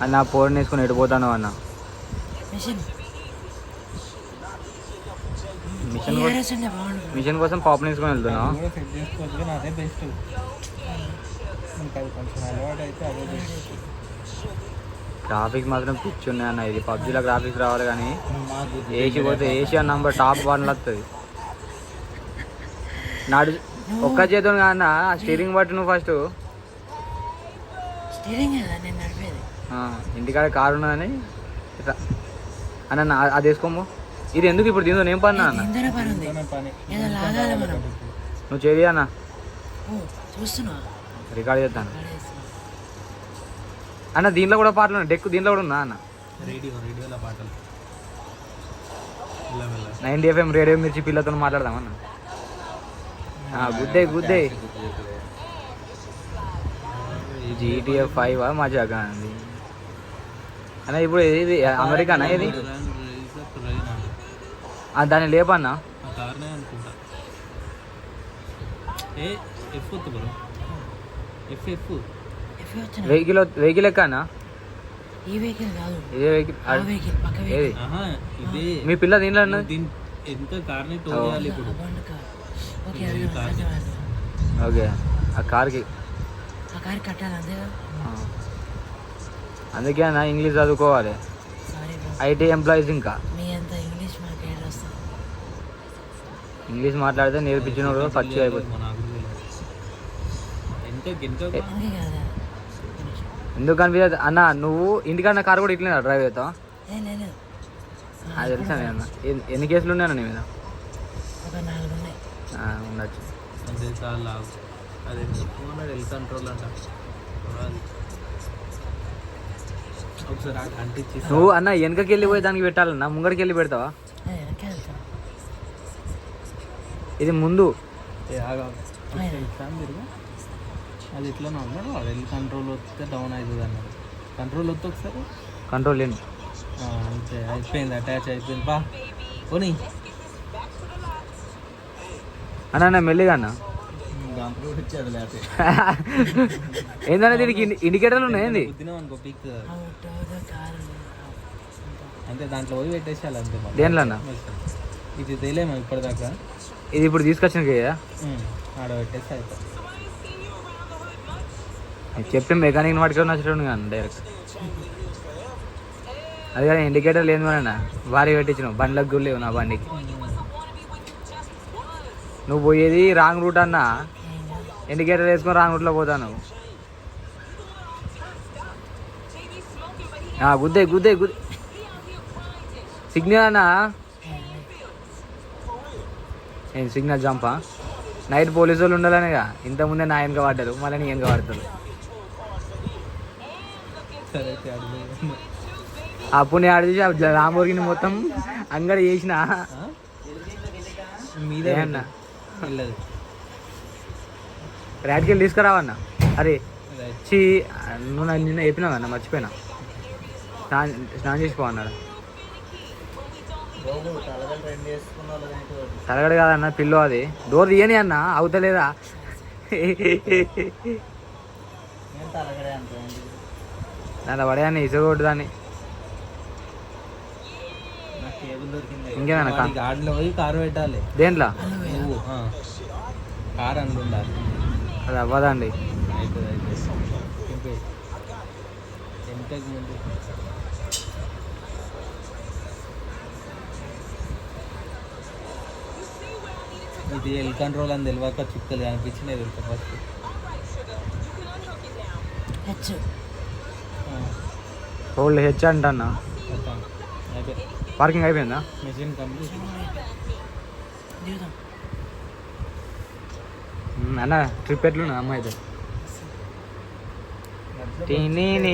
అన్న పోర్ని వేసుకొని ఎడిపోతాను అన్న. మిషన్ కోసం పాపని వేసుకొని వెళ్తున్నావు. గ్రాఫిక్స్ మాత్రం పిచ్చి ఉన్నాయి అన్న. ఇది పబ్జీలో గ్రాఫిక్స్ రావాలి కానీ ఏసీ పోతే ఏషియా నంబర్ టాప్ 1 వస్తుంది. నాడు ఒక్క చేతో కాదన్న స్టీరింగ్ బట్టి నువ్వు ఫస్ట్ ఇంటికాడ కారు ఉన్నదని అన్న అది వేసుకోము. ఇది ఎందుకు ఇప్పుడు దీంతో ఏం పని అన్న? నువ్వు చేయి అన్న, రికార్డ్ చేస్తాను అన్న. దీంట్లో కూడా పాటలు ఉన్నాయి, డెక్ దీంట్లో కూడా ఉందా అన్న? రేడియోలో పాటలు 90 FM రేడియో మిర్చి పిల్లతో మాట్లాడదామన్న. గుద్దే GTA 5 మజాగా అండి అన్న. ఇప్పుడు ఇది అమెరికానా? ఇది దాన్ని లేపన్నా వెహికల్ ఎక్కనా? మీ పిల్ల దీంట్లో ఓకే. ఆ కార్కి అందుకే అన్న ఇంగ్లీష్ చదువుకోవాలి. ఐటీ ఎంప్లాయీస్ ఇంకా ఇంగ్లీష్ మాట్లాడితే నేర్పించిన కూడా ఖర్చు అయిపోతుంది. ఎందుకు కనిపించదు అన్న? నువ్వు ఇంటికన్నా కారు కూడా ఇట్లా డ్రైవ్ అవుతావా? అది తెలుసా అన్న. ఎన్ని కేసులు ఉన్నాయన్న నీ మీద? ఉండొచ్చు. నువ్వు అన్న వెనకకి వెళ్ళిపోయి దానికి పెట్టాలన్నా, ముంగడికి వెళ్ళి పెడతావా? ఇది ముందు అది ఇట్లా ఉన్నాడు. వెళ్ళి కంట్రోల్ వస్తే డౌన్ అవుతుంది అన్నాడు. కంట్రోల్ వస్తే ఒకసారి కంట్రోల్ ఏంటి అంతే అయిపోయింది, అటాచ్ అయిపోయింది. బా పోనీ అన్న మెల్లిగా అన్న. ఏంటంటే దీనికి ఇండికేటర్లు ఉన్నాయి. ఏంది అనుకో పిక్ అంతే, దాంట్లో పోయి పెట్టేసాలి అంతే. దేంట్లో అన్న? ఇది తెలియమా ఇప్పటిదాకా? ఇది ఇప్పుడు తీసుకొచ్చిన ఆడ పెట్టేసి అయిపోయి చెప్తే మెకానిక్ పట్టుకొని వచ్చేటప్పుడు కానీ డైరెక్ట్. అది కానీ ఇండికేటర్ లేదు మన భారీ పెట్టించినావు, బండ్లకు కూడా లేవు నా బండికి. నువ్వు పోయేది రాంగ్ రూట్ అన్న, ఇండికేటర్ వేసుకొని రాంగ్ రూట్లో పోతాను. గుద్దే సిగ్నల్ అన్న. ఏం సిగ్నల్ జంపా? నైట్ పోలీసు వాళ్ళు ఉండాలనేగా. ఇంతకుముందే నా వెనక పడ్డారు, మళ్ళీ నీ వెనక పడతారు. అప్పుడు నేను ఆడ చూసి రాంబోర్గిని మొత్తం అంగడి చేసిన మీదే అన్న. ర్యాడ్కి వెళ్ళి తీసుకురావన్న. అరే నువ్వు నిన్న చెప్పినావు అన్న, మర్చిపోయినా. స్నానం చేసిపో అన్నాడు. తలగడ కాదన్న పిల్లో. అది డోర్ తీయని అన్న, అవుతలేదా? దాంట్లో పడేయని ఇసుగొట్టు దాన్ని. ఇంకేదన్నా కారు పెట్టాలి దేంట్లో? కారు అందులో ఉండాలి. అది అవ్వదండి. ఇది ఎల్ కంట్రోల్ అని తెలియక చుక్కలు కనిపించినాయి తెలుసా ఫస్ట్. హోల్డ్ హెచ్ అంటన్నా. పార్కింగ్ అయిపోయిందా? మెషిన్ కంప్లీట్ అన్న. ట్రిప్ ఎట్లున్నా అమ్మాయితో?